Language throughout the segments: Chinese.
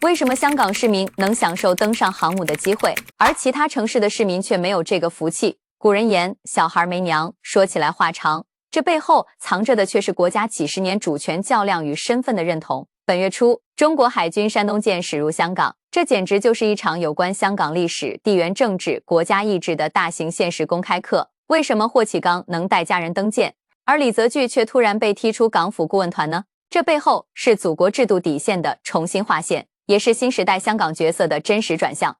为什么香港市民能享受登上航母的机会，而其他城市的市民却没有这个福气？古人言，小孩没娘，说起来话长，这背后藏着的却是国家几十年主权较量与身份的认同。本月初，中国海军山东舰驶入香港，这简直就是一场有关香港历史、地缘政治、国家意志的大型现实公开课。为什么霍启刚能带家人登舰，而李泽钜却突然被踢出港府顾问团呢？这背后是祖国制度底线的重新划线，也是新时代香港角色的真实转向。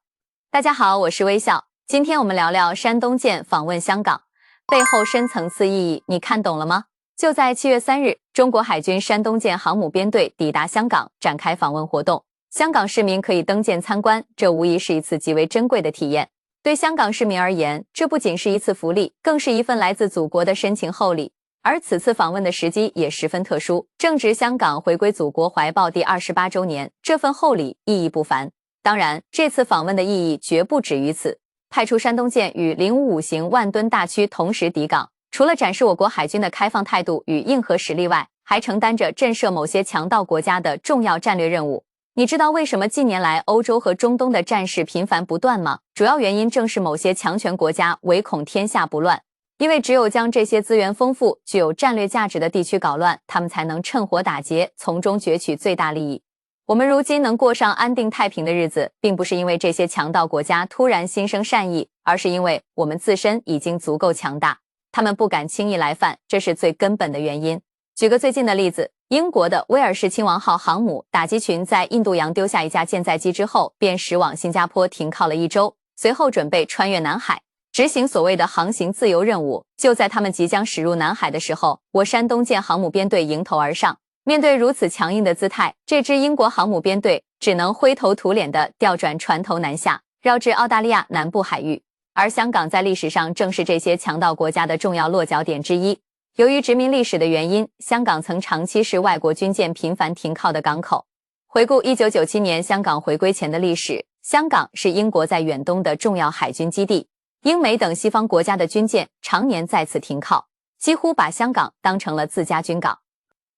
大家好，我是微笑，今天我们聊聊山东舰访问香港背后深层次意义，你看懂了吗？就在7月3日，中国海军山东舰航母编队抵达香港，展开访问活动。香港市民可以登舰参观，这无疑是一次极为珍贵的体验。对香港市民而言，这不仅是一次福利，更是一份来自祖国的深情厚礼。而此次访问的时机也十分特殊，正值香港回归祖国怀抱第28周年，这份厚礼意义不凡。当然，这次访问的意义绝不止于此。派出山东舰与055型万吨大驱同时抵港，除了展示我国海军的开放态度与硬核实力外，还承担着震慑某些强盗国家的重要战略任务。你知道为什么近年来欧洲和中东的战事频繁不断吗？主要原因正是某些强权国家唯恐天下不乱。因为只有将这些资源丰富、具有战略价值的地区搞乱，他们才能趁火打劫，从中攫取最大利益。我们如今能过上安定太平的日子，并不是因为这些强盗国家突然心生善意，而是因为我们自身已经足够强大，他们不敢轻易来犯，这是最根本的原因。举个最近的例子，英国的威尔士亲王号航母打击群在印度洋丢下一架舰载机之后，便驶往新加坡停靠了1周，随后准备穿越南海，执行所谓的航行自由任务。就在他们即将驶入南海的时候，我山东舰航母编队迎头而上。面对如此强硬的姿态，这支英国航母编队只能灰头土脸地调转船头南下，绕至澳大利亚南部海域。而香港在历史上正是这些强盗国家的重要落脚点之一。由于殖民历史的原因，香港曾长期是外国军舰频繁停靠的港口。回顾1997年香港回归前的历史，香港是英国在远东的重要海军基地。英美等西方国家的军舰常年在此停靠，几乎把香港当成了自家军港。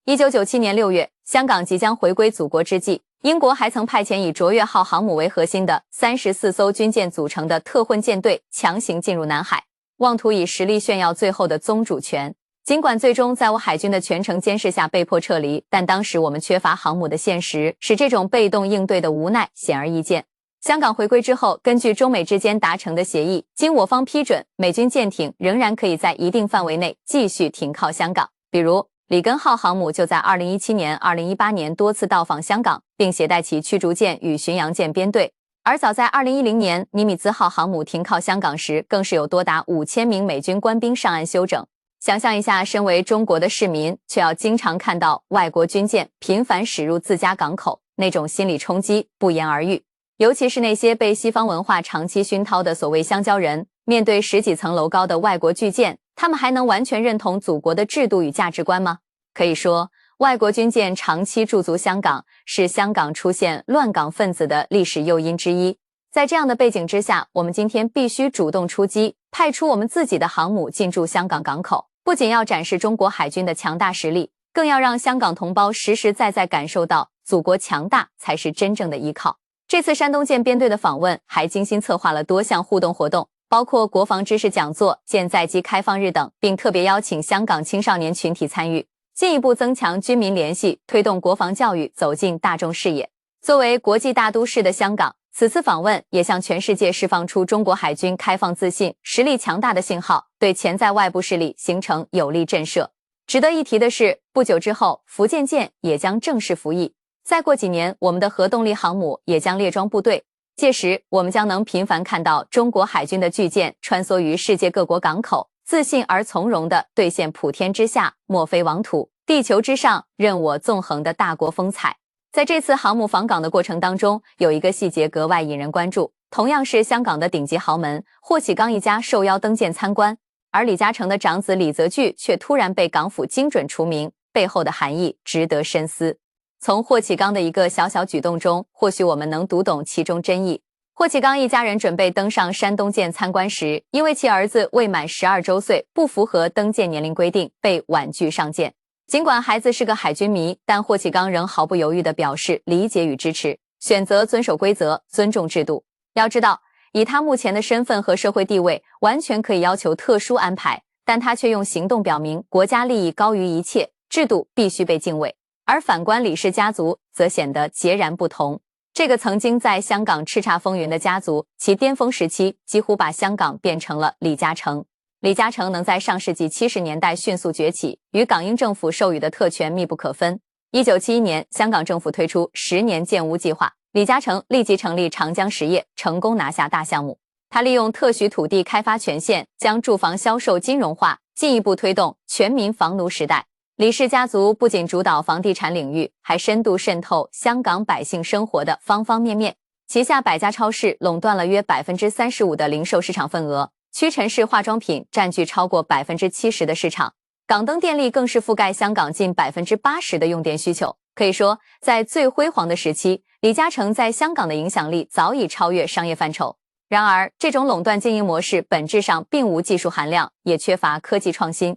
1997年6月，香港即将回归祖国之际，英国还曾派遣以卓越号航母为核心的34艘军舰组成的特混舰队强行进入南海，妄图以实力炫耀最后的宗主权。尽管最终在我海军的全程监视下被迫撤离，但当时我们缺乏航母的现实，使这种被动应对的无奈显而易见。香港回归之后，根据中美之间达成的协议，经我方批准，美军舰艇仍然可以在一定范围内继续停靠香港。比如里根号航母就在2017年、2018年多次到访香港，并携带其驱逐舰与巡洋舰编队。而早在2010年尼米兹号航母停靠香港时，更是有多达5000名美军官兵上岸休整。想象一下，身为中国的市民，却要经常看到外国军舰频繁驶入自家港口，那种心理冲击不言而喻。尤其是那些被西方文化长期熏陶的所谓香蕉人，面对10几层楼高的外国巨舰，他们还能完全认同祖国的制度与价值观吗？可以说，外国军舰长期驻足香港，是香港出现乱港分子的历史诱因之一。在这样的背景之下，我们今天必须主动出击，派出我们自己的航母进驻香港港口，不仅要展示中国海军的强大实力，更要让香港同胞实实在在感受到祖国强大才是真正的依靠。这次山东舰编队的访问还精心策划了多项互动活动，包括国防知识讲座、舰载机开放日等，并特别邀请香港青少年群体参与，进一步增强军民联系，推动国防教育走进大众视野。作为国际大都市的香港，此次访问也向全世界释放出中国海军开放自信、实力强大的信号，对潜在外部势力形成有力震慑。值得一提的是，不久之后，福建舰也将正式服役。再过几年，我们的核动力航母也将列装部队，届时我们将能频繁看到中国海军的巨舰穿梭于世界各国港口，自信而从容地兑现普天之下莫非王土，地球之上任我纵横的大国风采。在这次航母访港的过程当中，有一个细节格外引人关注，同样是香港的顶级豪门霍启刚一家受邀登舰参观，而李嘉诚的长子李泽钜却突然被港府精准除名，背后的含义值得深思。从霍启刚的一个小小举动中，或许我们能读懂其中真意。霍启刚一家人准备登上山东舰参观时，因为其儿子未满12周岁，不符合登舰年龄规定，被婉拒上舰。尽管孩子是个海军迷，但霍启刚仍毫不犹豫地表示理解与支持。选择遵守规则，尊重制度。要知道，以他目前的身份和社会地位，完全可以要求特殊安排，但他却用行动表明国家利益高于一切，制度必须被敬畏。而反观李氏家族，则显得截然不同。这个曾经在香港叱咤风云的家族，其巅峰时期几乎把香港变成了李嘉诚。李嘉诚能在上世纪70年代迅速崛起，与港英政府授予的特权密不可分。1971年，香港政府推出10年建屋计划，李嘉诚立即成立长江实业，成功拿下大项目。他利用特许土地开发权限，将住房销售金融化，进一步推动全民房奴时代。李氏家族不仅主导房地产领域，还深度渗透香港百姓生活的方方面面。旗下百家超市垄断了约 35% 的零售市场份额，屈臣氏化妆品占据超过 70% 的市场，港灯电力更是覆盖香港近 80% 的用电需求。可以说，在最辉煌的时期，李嘉诚在香港的影响力早已超越商业范畴。然而，这种垄断经营模式本质上并无技术含量，也缺乏科技创新。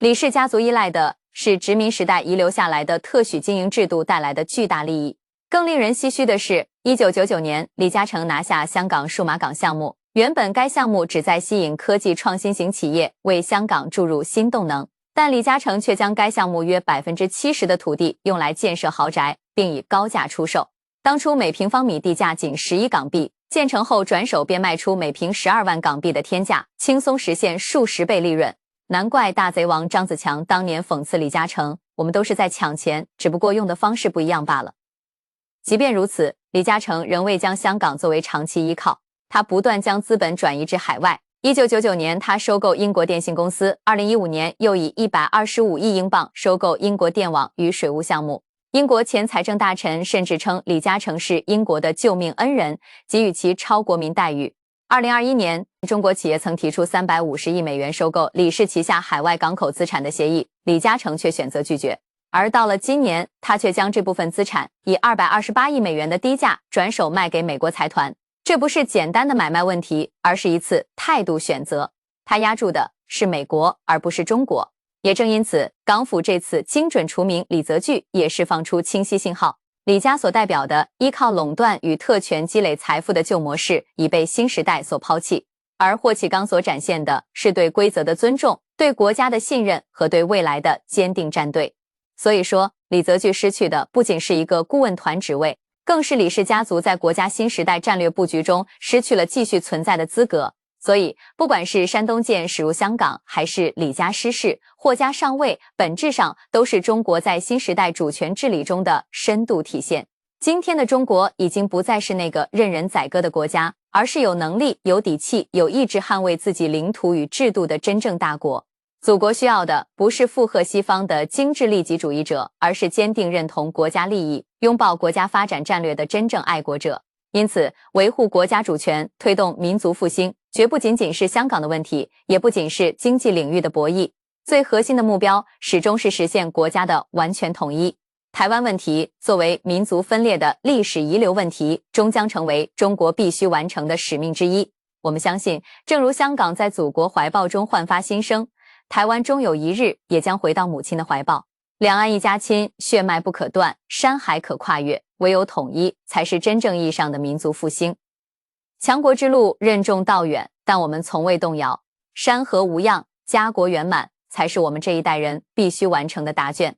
李氏家族依赖的是殖民时代遗留下来的特许经营制度带来的巨大利益。更令人唏嘘的是，1999年，李嘉诚拿下香港数码港项目。原本该项目旨在吸引科技创新型企业，为香港注入新动能，但李嘉诚却将该项目约 70% 的土地用来建设豪宅，并以高价出售。当初每平方米地价仅11亿港币，建成后转手便卖出每平12万港币的天价，轻松实现数十倍利润。难怪大贼王张子强当年讽刺李嘉诚，我们都是在抢钱，只不过用的方式不一样罢了。即便如此，李嘉诚仍未将香港作为长期依靠，他不断将资本转移至海外。1999年，他收购英国电信公司；2015年，又以125亿英镑收购英国电网与水务项目。英国前财政大臣甚至称李嘉诚是英国的救命恩人，给予其超国民待遇。2021年，中国企业曾提出350亿美元收购李氏旗下海外港口资产的协议，李嘉诚却选择拒绝。而到了今年，他却将这部分资产以228亿美元的低价转手卖给美国财团。这不是简单的买卖问题，而是一次态度选择。他押注的是美国，而不是中国。也正因此，港府这次精准除名李泽钜也释放出清晰信号：李家所代表的依靠垄断与特权积累财富的旧模式已被新时代所抛弃，而霍启刚所展现的是对规则的尊重、对国家的信任和对未来的坚定站队。所以说，李泽钜失去的不仅是一个顾问团职位，更是李氏家族在国家新时代战略布局中失去了继续存在的资格。所以，不管是山东舰驶入香港，还是李家失势、霍家上位，本质上都是中国在新时代主权治理中的深度体现。今天的中国已经不再是那个任人宰割的国家，而是有能力、有底气、有意志捍卫自己领土与制度的真正大国。祖国需要的不是附和西方的精致利己主义者，而是坚定认同国家利益、拥抱国家发展战略的真正爱国者。因此，维护国家主权、推动民族复兴，绝不仅仅是香港的问题，也不仅是经济领域的博弈。最核心的目标始终是实现国家的完全统一。台湾问题作为民族分裂的历史遗留问题，终将成为中国必须完成的使命之一。我们相信，正如香港在祖国怀抱中焕发新生，台湾终有一日也将回到母亲的怀抱。两岸一家亲，血脉不可断，山海可跨越，唯有统一才是真正意义上的民族复兴。强国之路任重道远，但我们从未动摇。山河无恙，家国圆满，才是我们这一代人必须完成的答卷。